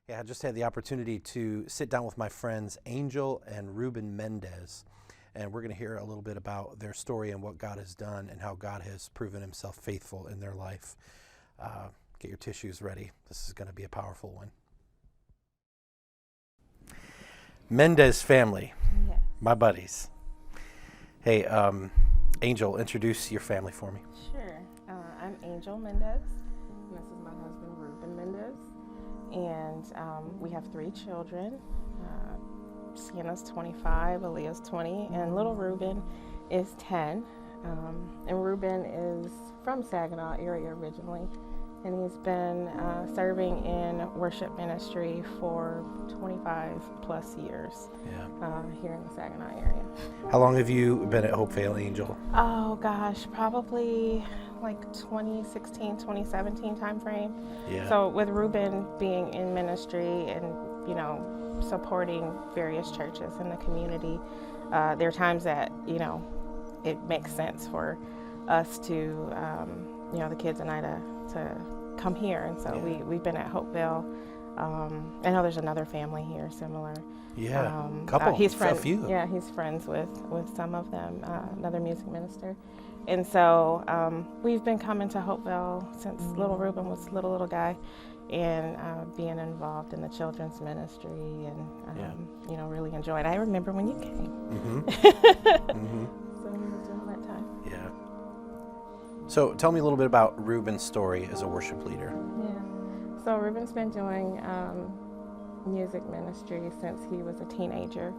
Yeah, I just had the opportunity to sit down with my friends Angel and Ruben Mendez, and we're going to hear a little bit about their story and what God has done and how God has proven himself faithful in their life. Get your tissues ready. This is going to be a powerful one. Mendez family, Yeah. my buddies. Hey, Angel, introduce your family for me. Sure. I'm Angel Mendez, and this is my husband, Ruben Mendez. And we have 3 children. Sienna's 25, Aaliyah's 20, and little Ruben is 10. And Ruben is from Saginaw area originally, and he's been serving in worship ministry for 25 plus years here in the Saginaw area. How long have you been at Hopevale, Angel? Oh gosh, probably like 2016, 2017 time frame. Yeah. So with Ruben being in ministry and, supporting various churches in the community, there are times that, it makes sense for us to, the kids and I to come here. And so we've been at Hopevale. I know there's another family here similar. Yeah, couple, a few. Yeah, he's friends with some of them, another music minister. And so we've been coming to Hopevale since little Ruben was little guy, and being involved in the children's ministry and, really enjoying it. I remember when you came. Mm-hmm. Mm-hmm. So we was doing that time. Yeah. So tell me a little bit about Ruben's story as a worship leader. Yeah. So Ruben's been doing music ministry since he was a teenager,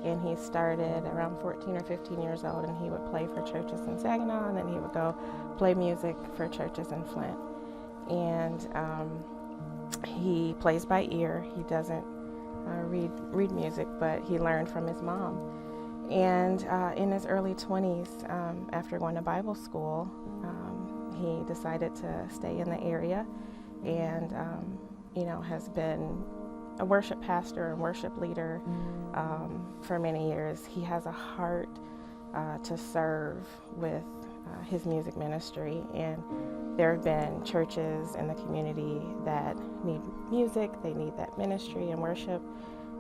and he started around 14 or 15 years old, and he would play for churches in Saginaw, and then he would go play music for churches in Flint. And he plays by ear. He doesn't read music, but he learned from his mom. And in his early 20s, after going to Bible school, he decided to stay in the area, and has been a worship pastor and worship leader for many years. He has a heart to serve with his music ministry, and there have been churches in the community that need music, they need that ministry and worship,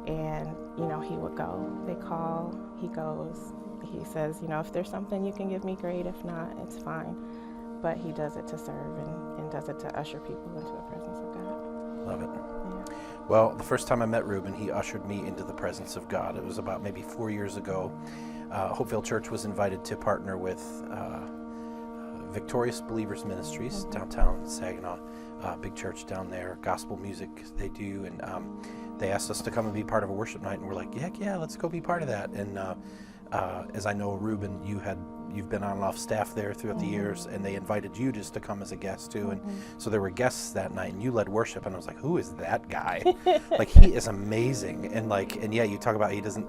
and he would go. They call, he goes. He says, if there's something you can give me, great. If not, it's fine. But he does it to serve and does it to usher people into the presence of God. Love it. Yeah. Well, the first time I met Ruben, he ushered me into the presence of God. It was about maybe 4 years ago. Hopevale Church was invited to partner with Victorious Believers Ministries, downtown Saginaw, big church down there, gospel music they do, and they asked us to come and be part of a worship night, and we're like, heck yeah, let's go be part of that. And as I know, Ruben, you've been on and off staff there throughout the years, and they invited you just to come as a guest too. And so there were guests that night, and you led worship, and I was like, who is that guy? Like, he is amazing. And yeah, you talk about he doesn't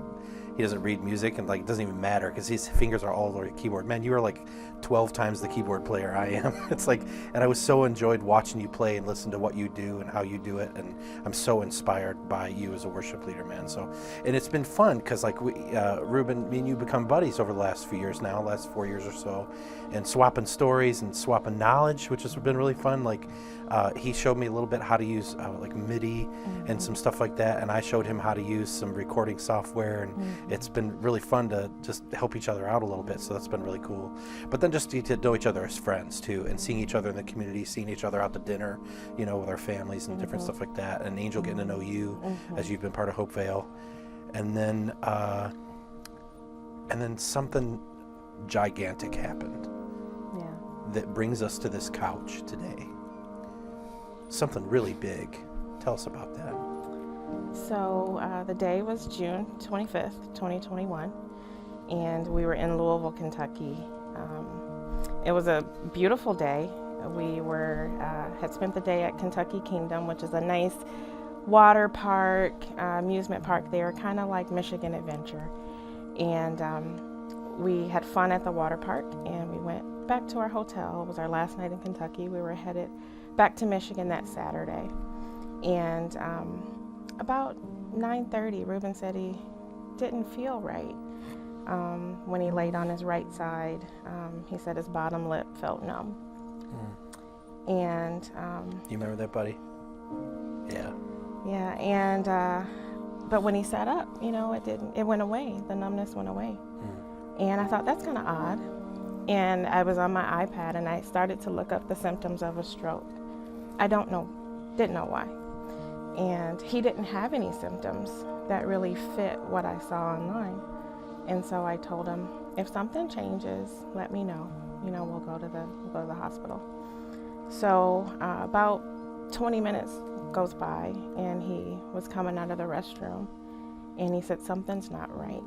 read music, and it doesn't even matter because his fingers are all over the keyboard. Man, you are like 12 times the keyboard player I am. It's like, and I was so enjoyed watching you play and listen to what you do and how you do it, and I'm so inspired by you as a worship leader, man. So, and it's been fun because Ruben, me and you become buddies over the last few years now, last 4 years or so, and swapping stories and swapping knowledge, which has been really fun. He showed me a little bit how to use MIDI and some stuff like that, and I showed him how to use some recording software, and it's been really fun to just help each other out a little bit, so that's been really cool. But then just to know each other as friends too, and seeing each other in the community, seeing each other out to dinner, with our families and different stuff like that, and Angel getting to know you as you've been part of Hopevale, and then something gigantic happened that brings us to this couch today. Something really big. Tell us about that. So the day was June 25th, 2021, and we were in Louisville, Kentucky. It was a beautiful day. We had spent the day at Kentucky Kingdom, which is a nice water park, amusement park there, kind of like Michigan Adventure. And we had fun at the water park, and we went back to our hotel. It was our last night in Kentucky. We were headed back to Michigan that Saturday. And about 9:30, Ruben said he didn't feel right. When he laid on his right side, he said his bottom lip felt numb. And you remember that, buddy? Yeah. Yeah, and but when he sat up, it went away. The numbness went away. And I thought, that's kind of odd. And I was on my iPad and I started to look up the symptoms of a stroke. Didn't know why. And he didn't have any symptoms that really fit what I saw online. And so I told him, if something changes, let me know. We'll go to the hospital. So about 20 minutes goes by and he was coming out of the restroom and he said, something's not right.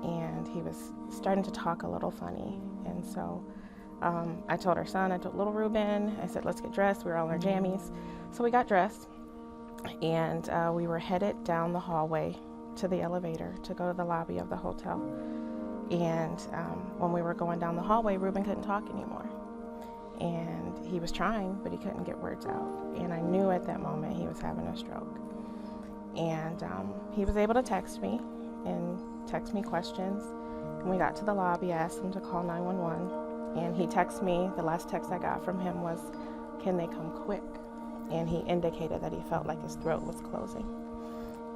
And he was starting to talk a little funny. And so I told little Ruben, I said, let's get dressed. We were all in our jammies. So we got dressed and we were headed down the hallway to the elevator to go to the lobby of the hotel. And when we were going down the hallway, Ruben couldn't talk anymore. And he was trying, but he couldn't get words out. And I knew at that moment he was having a stroke. And he was able to text me questions. When we got to the lobby, I asked him to call 911. And he texted me, the last text I got from him was, can they come quick? And he indicated that he felt like his throat was closing.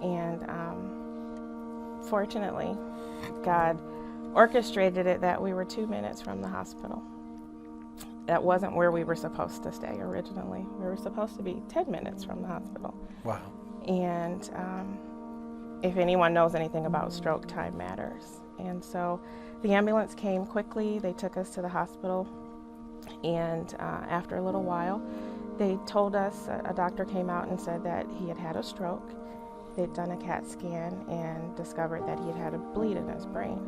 And fortunately, God orchestrated it that we were 2 minutes from the hospital. That wasn't where we were supposed to stay originally. We were supposed to be 10 minutes from the hospital. Wow. And if anyone knows anything about stroke, time matters. And so the ambulance came quickly. They took us to the hospital. And after a little while, they told us, a doctor came out and said that he had had a stroke. They'd done a CAT scan and discovered that he had had a bleed in his brain.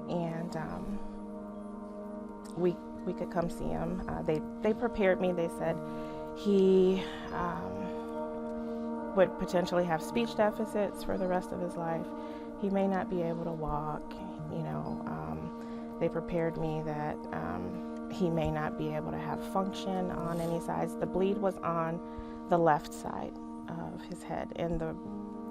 And we could come see him. They prepared me. They said he would potentially have speech deficits for the rest of his life. He may not be able to walk. They prepared me that he may not be able to have function on any sides. The bleed was on the left side of his head, and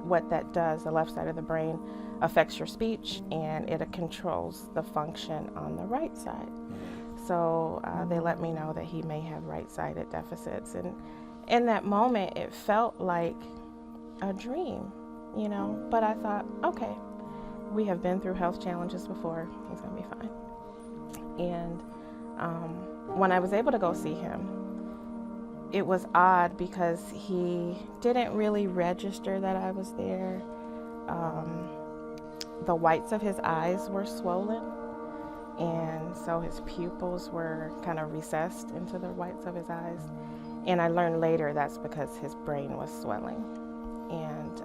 what that does, the left side of the brain affects your speech, and it controls the function on the right side. So they let me know that he may have right-sided deficits, and in that moment it felt like a dream, but I thought, okay, we have been through health challenges before, he's gonna be fine. And when I was able to go see him, it was odd because he didn't really register that I was there. The whites of his eyes were swollen, and so his pupils were kind of recessed into the whites of his eyes. And I learned later that's because his brain was swelling. And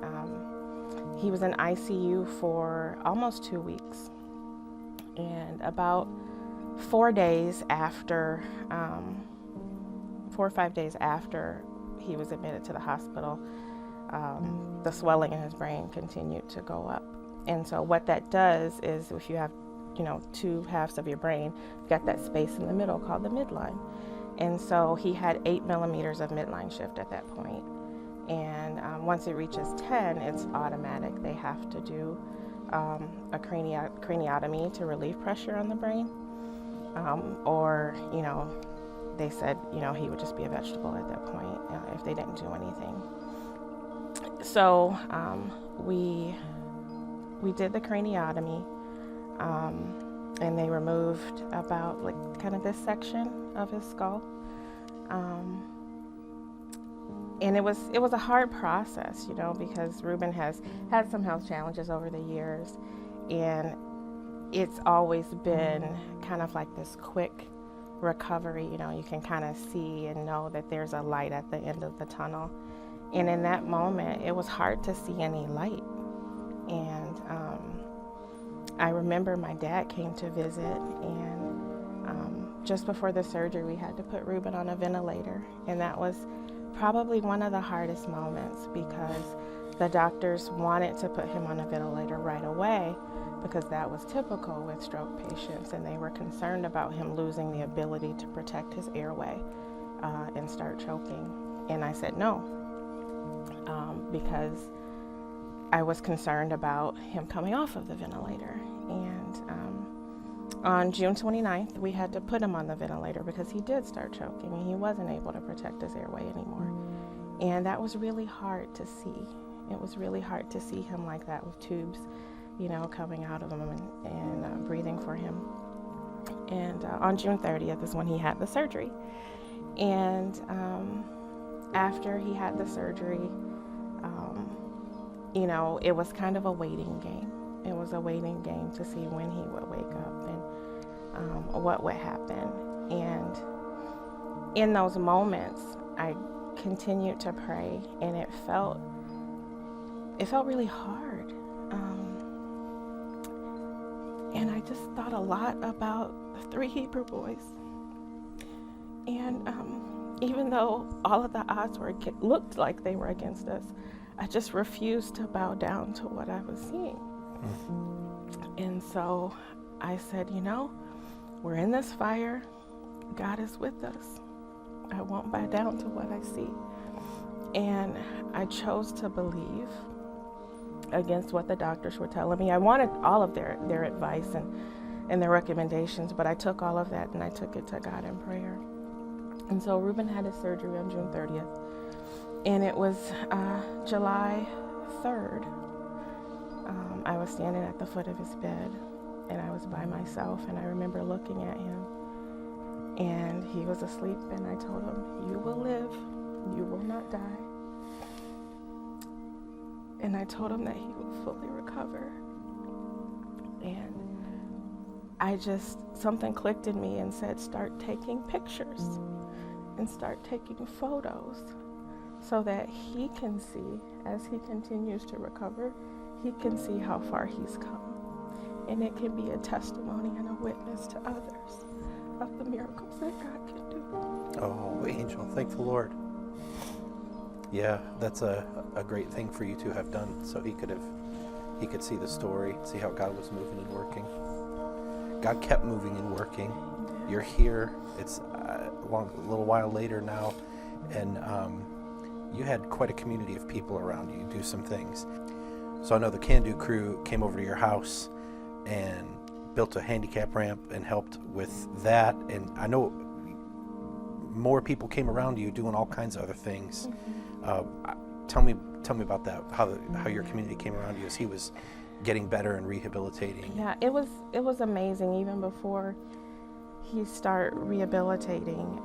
he was in ICU for almost 2 weeks. And about 4 days after, 4 or 5 days after he was admitted to the hospital, the swelling in his brain continued to go up. And so what that does is, if you have, two halves of your brain, you've got that space in the middle called the midline. And so he had 8 millimeters of midline shift at that point. And once it reaches 10, it's automatic. They have to do a craniotomy to relieve pressure on the brain. Or, they said, he would just be a vegetable at that point if they didn't do anything. So we did the craniotomy, and they removed about kind of this section of his skull. And it was a hard process, because Ruben has had some health challenges over the years, and it's always been kind of like this quick recovery. You can kind of see and know that there's a light at the end of the tunnel. And in that moment, it was hard to see any light. And I remember my dad came to visit, and just before the surgery, we had to put Ruben on a ventilator. And that was probably one of the hardest moments, because the doctors wanted to put him on a ventilator right away, because that was typical with stroke patients, and they were concerned about him losing the ability to protect his airway and start choking. And I said no, because I was concerned about him coming off of the ventilator. And on June 29th, we had to put him on the ventilator because he did start choking and he wasn't able to protect his airway anymore. And that was really hard to see. It was really hard to see him like that with tubes, coming out of him and breathing for him. And on June 30th is when he had the surgery. And after he had the surgery, it was kind of a waiting game. It was a waiting game to see when he would wake up and what would happen. And in those moments, I continued to pray, and it felt really hard. And I just thought a lot about the 3 Hebrew boys. And even though all of the odds looked like they were against us, I just refused to bow down to what I was seeing. And so I said, we're in this fire. God is with us. I won't bow down to what I see. And I chose to believe against what the doctors were telling me. I wanted all of their advice and their recommendations, but I took all of that and I took it to God in prayer. And so Ruben had his surgery on June 30th. And it was July 3rd. I was standing at the foot of his bed, and I was by myself, and I remember looking at him, and he was asleep, and I told him, "You will live, you will not die." And I told him that he would fully recover. And something clicked in me and said, start taking pictures and start taking photos so that he can see, as he continues to recover, he can see how far he's come. And it can be a testimony and a witness to others of the miracles that God can do. Oh, Angel, thank the Lord. Yeah, that's a great thing for you to have done, so he could see the story, see how God was moving and working. God kept moving and working. You're here. It's a little while later now, and you had quite a community of people around you do some things. So I know the Can Do crew came over to your house and built a handicap ramp and helped with that, and I know more people came around you doing all kinds of other things. Tell me about that. How your community came around you as he was getting better and rehabilitating. Yeah, it was amazing. Even before he started rehabilitating,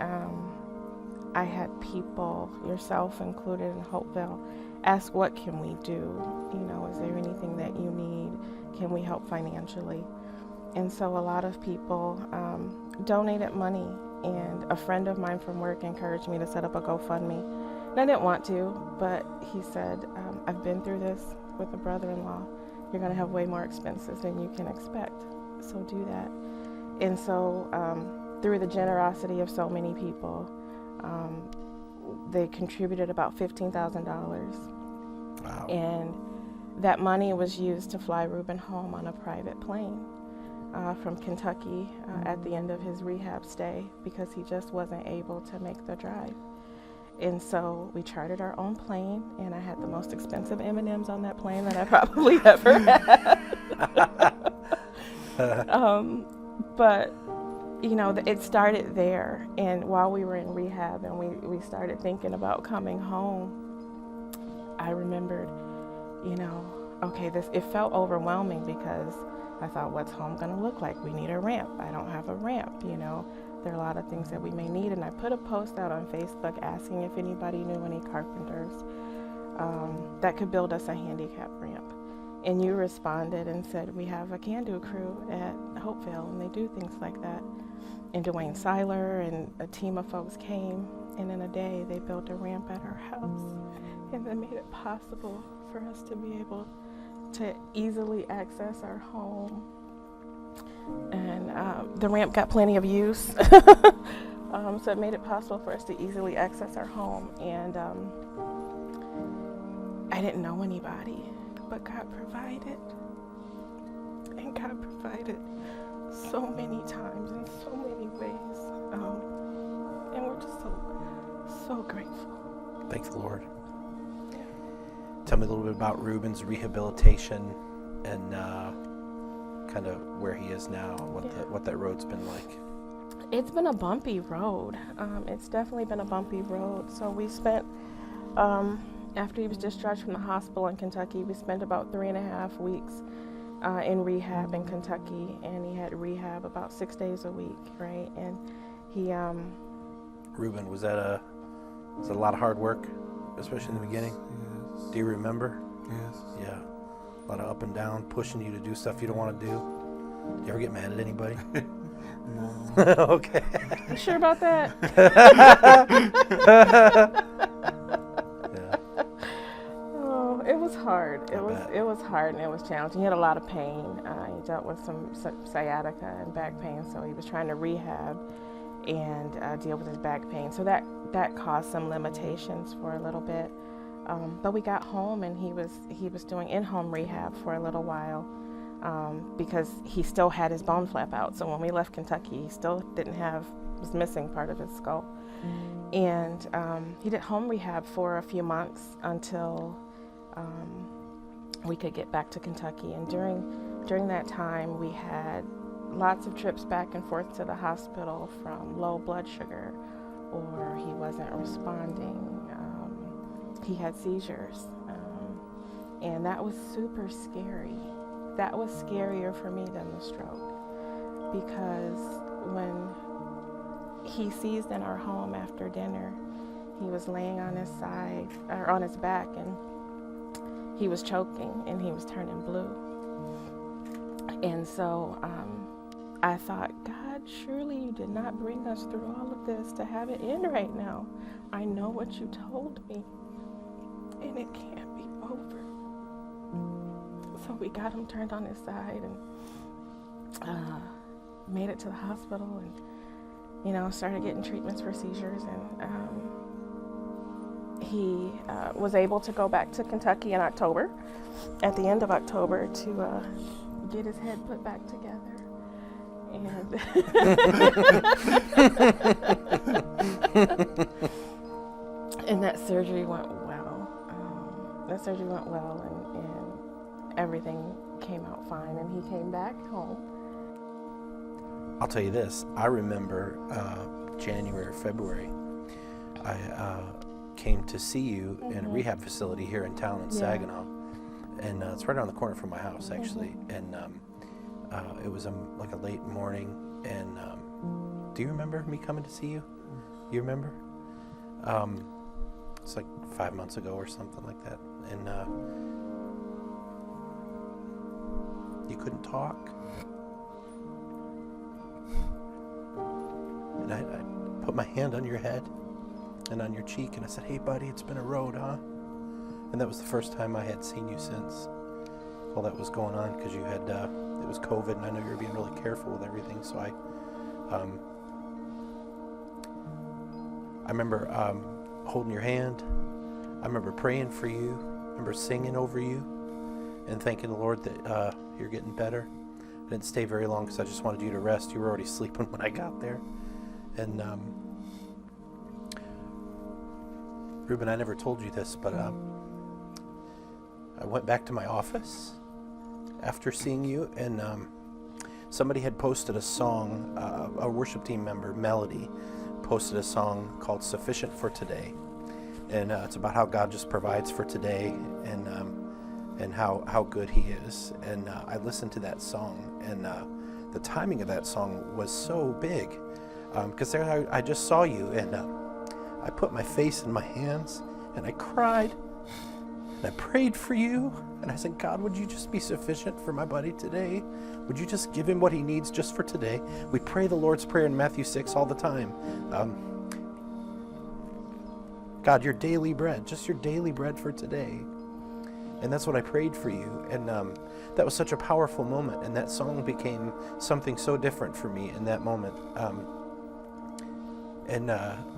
I had people, yourself included in Hopevale, ask, "What can we do? Is there anything that you need? Can we help financially?" And so a lot of people donated money. And a friend of mine from work encouraged me to set up a GoFundMe. And I didn't want to, but he said, I've been through this with a brother-in-law. You're going to have way more expenses than you can expect, so do that. And so through the generosity of so many people, they contributed about $15,000. Wow. And that money was used to fly Ruben home on a private plane. From Kentucky at the end of his rehab stay, because he just wasn't able to make the drive. And so we chartered our own plane, and I had the most expensive M&Ms on that plane that I probably ever had. But it started there, and while we were in rehab and we started thinking about coming home, I remembered, it felt overwhelming because I thought, what's home going to look like? We need a ramp. I don't have a ramp, There are a lot of things that we may need. And I put a post out on Facebook asking if anybody knew any carpenters that could build us a handicap ramp. And you responded and said, we have a Can Do crew at Hopevale, and they do things like that. And Dwayne Seiler and a team of folks came, and in a day they built a ramp at our house. And they made it possible for us to be able to easily access our home. And the ramp got plenty of use. So it made it possible for us to easily access our home. And I didn't know anybody, but God provided. And God provided so many times in so many ways. And we're just so grateful. Thank the Lord. Tell me a little bit about Ruben's rehabilitation and kind of where he is now, what that road's been like. It's been a bumpy road. It's definitely been a bumpy road. So we spent After he was discharged from the hospital in Kentucky, we spent about 3.5 weeks in rehab in Kentucky, and he had rehab about 6 days a week, right? And he Ruben, was that a lot of hard work, especially in the beginning? Yes. Do you remember? Yes. Yeah. A lot of up and down, pushing you to do stuff you don't want to do. Do you ever get mad at anybody? No. Okay. You sure about that? Yeah. Oh, it was hard. I bet. It was hard and it was challenging. He had a lot of pain. He dealt with some sciatica and back pain, so he was trying to rehab and deal with his back pain. So that caused some limitations for a little bit. But we got home and he was doing in-home rehab for a little while because he still had his bone flap out. So when we left Kentucky, he still was missing part of his skull. And he did home rehab for a few months until we could get back to Kentucky. And during that time, we had lots of trips back and forth to the hospital from low blood sugar, or he wasn't responding. He had seizures, and that was super scary. That was scarier for me than the stroke, because when he seized in our home after dinner, he was laying on his side, or on his back, and he was choking and he was turning blue. And so I thought, God, surely you did not bring us through all of this to have it end right now. I know what you told me, and it can't be over. So we got him turned on his side and made it to the hospital, and started getting treatments for seizures, and he was able to go back to Kentucky in October, at the end of October, to get his head put back together. And that surgery went well. And everything came out fine, and he came back home. I'll tell you this. I remember January or February, I came to see you in a rehab facility here in town in Saginaw. And it's right around the corner from my house, actually. And it was like a late morning. And do you remember me coming to see you? You remember? It's like 5 months ago or something like that. And you couldn't talk. And I put my hand on your head and on your cheek, and I said, "Hey, buddy, it's been a road, huh?" And that was the first time I had seen you since all that was going on, because you had, it was COVID, and I know you were being really careful with everything. So I remember holding your hand. I remember praying for you. I remember singing over you and thanking the Lord that you're getting better. I didn't stay very long because I just wanted you to rest. You were already sleeping when I got there. And Ruben, I never told you this, but I went back to my office after seeing you, and somebody had posted a song, a worship team member, Melody, posted a song called Sufficient for Today. And it's about how God just provides for today, and how good he is. And I listened to that song, and the timing of that song was so big, because there I just saw you, and I put my face in my hands, and I cried, and I prayed for you, and I said, God, would you just be sufficient for my buddy today? Would you just give him what he needs just for today? We pray the Lord's Prayer in Matthew 6 all the time. God, your daily bread, just your daily bread for today. And that's what I prayed for you. And that was such a powerful moment. And that song became something so different for me in that moment.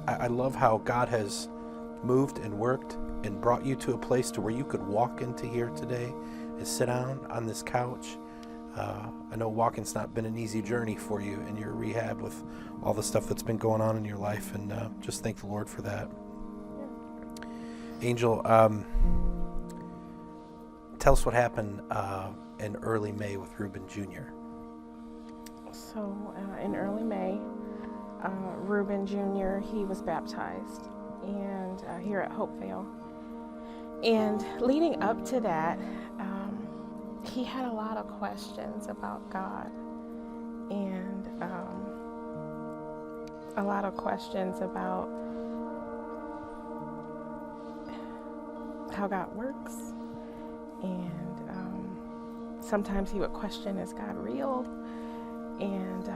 I love how God has moved and worked and brought you to a place to where you could walk into here today and sit down on this couch. I know walking's not been an easy journey for you in your rehab with all the stuff that's been going on in your life. And just thank the Lord for that. Angel, tell us what happened in early May with Ruben Jr. So in early May, Ruben Jr., he was baptized, and here at Hopevale. And leading up to that, he had a lot of questions about God, and a lot of questions about how God works. And sometimes he would question, is God real? And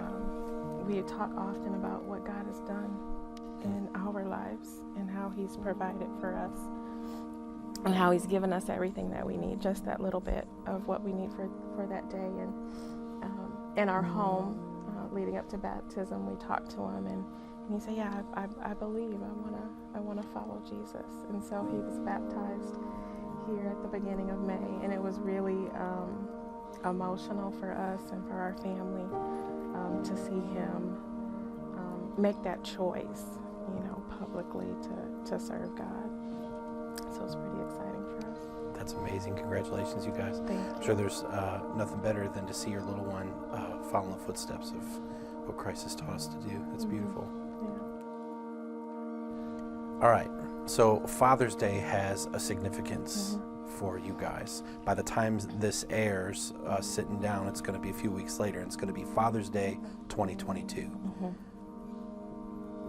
we would talk often about what God has done in our lives and how he's provided for us and how he's given us everything that we need, just that little bit of what we need for that day. And in our home, leading up to baptism, we talked to him, and he said, yeah, I believe, I wanna follow Jesus. And so he was baptized here at the beginning of May, and it was really emotional for us and for our family to see him make that choice, publicly to serve God. So it's pretty exciting for us. That's amazing. Congratulations, you guys. Thank you. I'm sure there's nothing better than to see your little one follow the footsteps of what Christ has taught us to do. That's beautiful. Yeah. All right. So Father's Day has a significance for you guys. By the time this airs, sitting down, it's going to be a few weeks later, and it's going to be Father's Day 2022.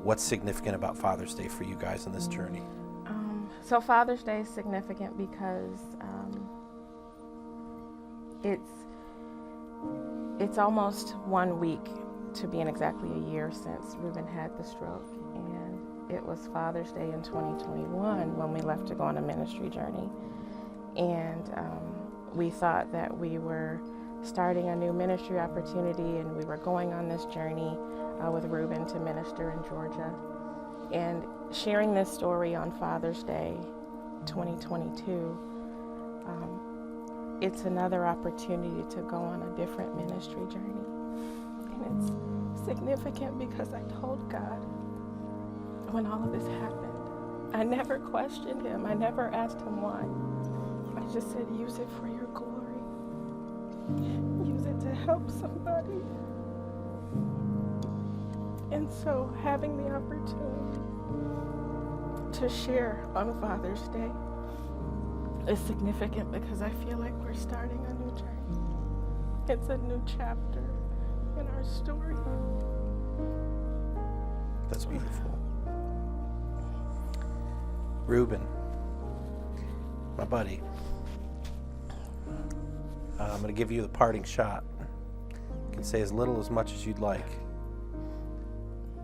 What's significant about Father's Day for you guys in this journey? So Father's Day is significant because it's almost 1 week, to being exactly a year, since Ruben had the stroke. And it was Father's Day in 2021 when we left to go on a ministry journey. And we thought that we were starting a new ministry opportunity, and we were going on this journey with Ruben to minister in Georgia. And sharing this story on Father's Day 2022, it's another opportunity to go on a different ministry journey. And it's significant because I told God when all of this happened, I never questioned him. I never asked him why. I just said, use it for your glory. Use it to help somebody. And so having the opportunity to share on Father's Day is significant because I feel like we're starting a new journey. It's a new chapter in our story. That's beautiful. Ruben, my buddy, I'm going to give you the parting shot. You can say as little as much as you'd like.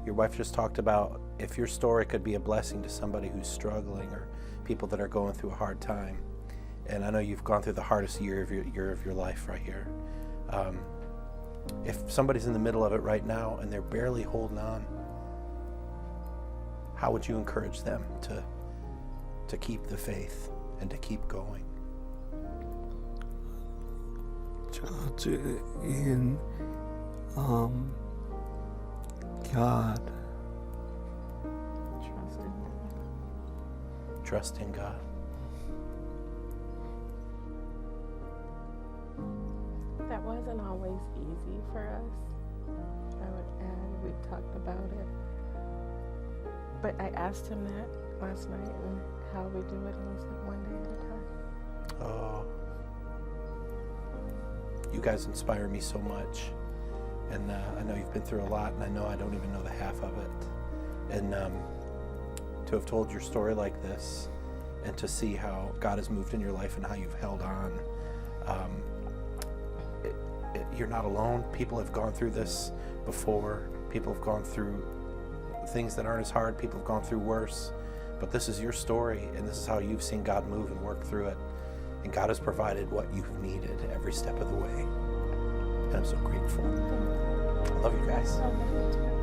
Your wife just talked about if your story could be a blessing to somebody who's struggling or people that are going through a hard time. And I know you've gone through the hardest year of your life right here. If somebody's in the middle of it right now and they're barely holding on, how would you encourage them to keep the faith and to keep going? Trust in God. Trust in God. That wasn't always easy for us. I would add, we talked about it. But I asked him that last night and how we do it, and he said one day at a time. Oh, you guys inspire me so much. And I know you've been through a lot, and I know I don't even know the half of it. And to have told your story like this, and to see how God has moved in your life and how you've held on, you're not alone. People have gone through this before. People have gone through things that aren't as hard. People have gone through worse. But this is your story, and this is how you've seen God move and work through it. And God has provided what you've needed every step of the way. And I'm so grateful. I love you guys. I love you too.